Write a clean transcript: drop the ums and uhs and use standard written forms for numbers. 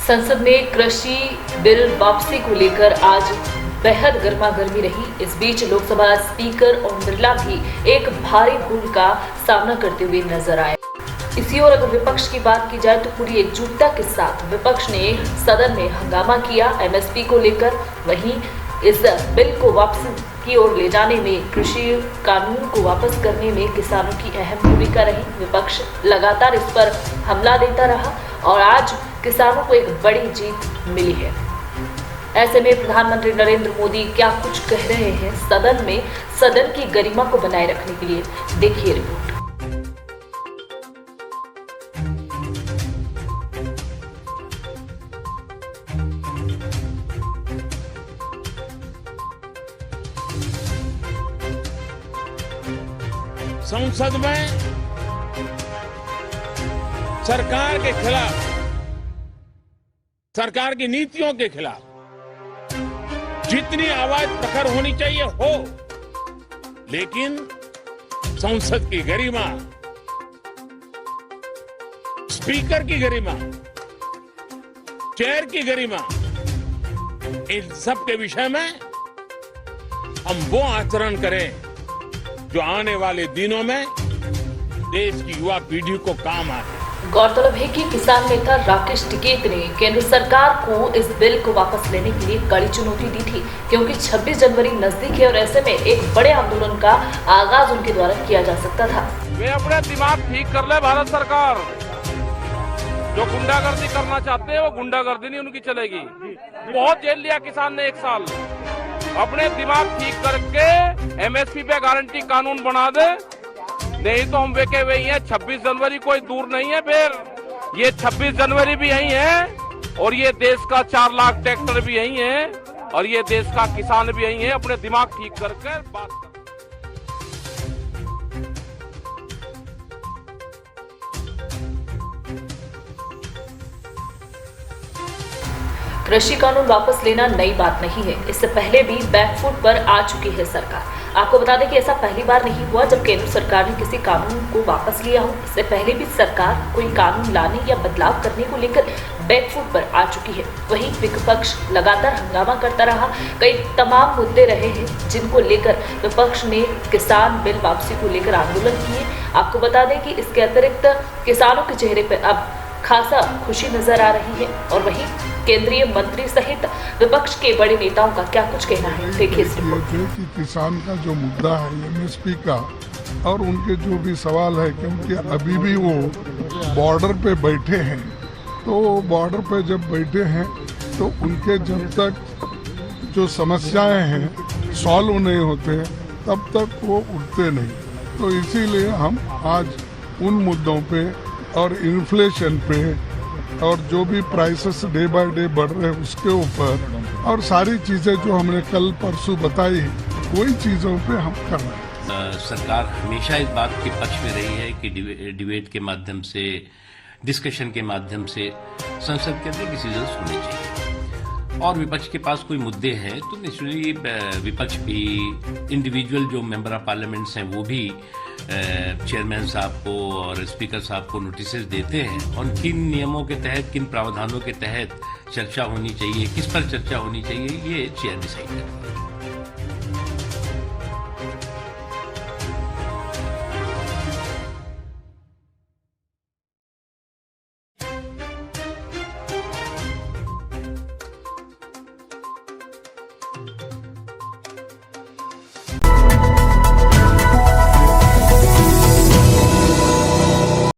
संसद में कृषि बिल वापसी को लेकर आज बेहद गर्मागर्मी रही। इस बीच लोकसभा स्पीकर ओम बिरला भी एक भारी भूल का सामना करते हुए नजर आए। इसी ओर अगर विपक्ष की बात की जाए तो पूरी एकजुटता के साथ विपक्ष ने सदन में हंगामा किया एमएसपी को लेकर। वहीं इस बिल को वापसी की ओर ले जाने में, कृषि कानून को वापस करने में किसानों की अहम भूमिका रही। विपक्ष लगातार इस पर हमला देता रहा और आज किसानों को एक बड़ी जीत मिली है। ऐसे में प्रधानमंत्री नरेंद्र मोदी क्या कुछ कह रहे हैं सदन में, सदन की गरिमा को बनाए रखने के लिए, देखिए रिपोर्ट। संसद में सरकार के खिलाफ, सरकार की नीतियों के खिलाफ जितनी आवाज प्रखर होनी चाहिए हो, लेकिन संसद की गरिमा, स्पीकर की गरिमा, चेयर की गरिमा, इन सब के विषय में हम वो आचरण करें जो आने वाले दिनों में देश की युवा पीढ़ी को काम आए। गौरतलब है कि किसान नेता राकेश टिकैत ने केंद्र सरकार को इस बिल को वापस लेने के लिए कड़ी चुनौती दी थी, क्योंकि 26 जनवरी नजदीक है और ऐसे में एक बड़े आंदोलन का आगाज उनके द्वारा किया जा सकता था। वे अपने दिमाग ठीक कर ले भारत सरकार। जो गुंडागर्दी करना चाहते हैं वो गुंडागर्दी नहीं उनकी चलेगी। बहुत जेल लिया किसान ने 1 साल। अपने दिमाग ठीक करके एमएसपी पे गारंटी कानून बना दे, नहीं तो हम वेके वही हैं। 26 जनवरी कोई दूर नहीं है, फिर ये 26 जनवरी भी यही है और ये देश का 4 लाख ट्रैक्टर भी यही है और ये देश का किसान भी यही है। अपने दिमाग ठीक करके बात कर। कृषि कानून वापस लेना नई बात नहीं है। इससे पहले भी बैकफुट पर आ चुकी है सरकार। आपको बता दें कि ऐसा पहली बार नहीं हुआ जब केंद्र सरकार ने किसी कानून को वापस लिया हो। इससे पहले भी सरकार कोई कानून लाने या बदलाव करने को लेकर बैकफुट पर आ चुकी है। वहीं विपक्ष लगातार हंगामा करता रहा। कई तमाम मुद्दे रहे हैं जिनको लेकर विपक्ष ने किसान बिल वापसी को लेकर आंदोलन किए। आपको बता दें कि इसके अतिरिक्त किसानों के चेहरे पर अब खासा खुशी नजर आ रही है। और वहीं केंद्रीय मंत्री सहित विपक्ष के बड़े नेताओं का क्या कुछ कहना है, देखिए इस रिपोर्ट में। कि किसान का जो मुद्दा है एमएसपी का, और उनके जो भी सवाल है, क्योंकि अभी भी वो बॉर्डर पे बैठे हैं, तो बॉर्डर पे जब बैठे हैं तो उनके जब तक जो समस्याएं हैं सॉल्व नहीं होते तब तक वो उठते नहीं। तो इसीलिए हम आज उन मुद्दों पे और इन्फ्लेशन पे और जो भी प्राइसेस डे बाय डे बढ़ रहे हैं उसके ऊपर, और सारी चीजें जो हमने कल परसों बताई, वही चीजों पे हम कर रहे हैं। सरकार हमेशा इस बात के पक्ष में रही है कि डिबेट के माध्यम से, डिस्कशन के माध्यम से संसद के अंदर डिसीजंस होने चाहिए। और विपक्ष के पास कोई मुद्दे हैं तो नेचुरली विपक्ष भी, इंडिविजुअल जो मेंबर ऑफ पार्लियामेंट्स हैं वो भी चेयरमैन साहब को और स्पीकर साहब को नोटिसेस देते हैं और किन नियमों के तहत, किन प्रावधानों के तहत चर्चा होनी चाहिए, किस पर चर्चा होनी चाहिए, ये चेयर डिसाइड करता है।